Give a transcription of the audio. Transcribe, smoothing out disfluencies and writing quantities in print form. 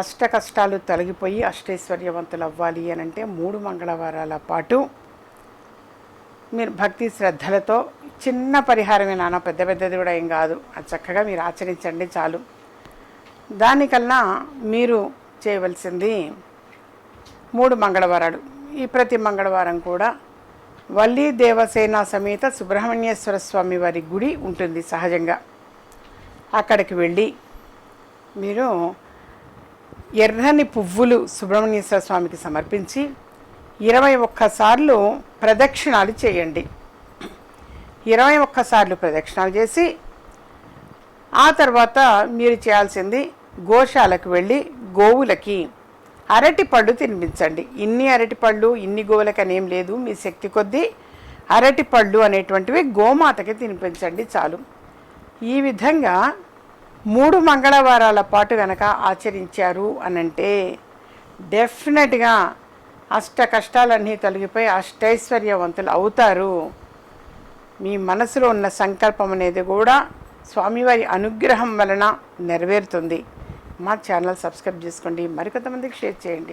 అష్ట కష్టాలు తొలగిపోయి అష్టైశ్వర్యవంతులు అవ్వాలి అని అంటే 3 మంగళవారాల పాటు మీరు భక్తి శ్రద్ధలతో చిన్న పరిహారమే, నాన్న పెద్ద పెద్దది కూడా ఏం కాదు, అది చక్కగా మీరు ఆచరించండి చాలు. దానికన్నా మీరు చేయవలసింది 3 మంగళవారాలు, ఈ ప్రతి మంగళవారం కూడా వల్లి దేవసేన సమేత సుబ్రహ్మణ్యేశ్వర స్వామి వారి గుడి ఉంటుంది సహజంగా. అక్కడికి వెళ్ళి మీరు ఎర్రని పువ్వులు సుబ్రహ్మణ్యేశ్వర స్వామికి సమర్పించి 21 సార్లు ప్రదక్షిణాలు చేయండి. 21 సార్లు ప్రదక్షిణాలు చేసి ఆ తర్వాత మీరు చేయాల్సింది గోశాలకు వెళ్ళి గోవులకి అరటిపళ్ళు తినిపించండి. ఇన్ని అరటిపళ్ళు ఇన్ని గోవులకి అనేం లేదు, మీ శక్తి కొద్దీ అరటిపళ్ళు అనేటువంటివి గోమాతకి తినిపించండి చాలు. ఈ విధంగా 3 మంగళవారాల పాటు కనుక ఆచరించారు అనంటే డెఫినెట్గా అష్ట కష్టాలన్నీ తొలగిపోయి అష్టైశ్వర్యవంతులు అవుతారు. మీ మనసులో ఉన్న సంకల్పం అనేది కూడా స్వామివారి అనుగ్రహం వలన నెరవేరుతుంది. మా ఛానల్ సబ్స్క్రైబ్ చేసుకోండి, మరికొంతమందికి షేర్ చేయండి.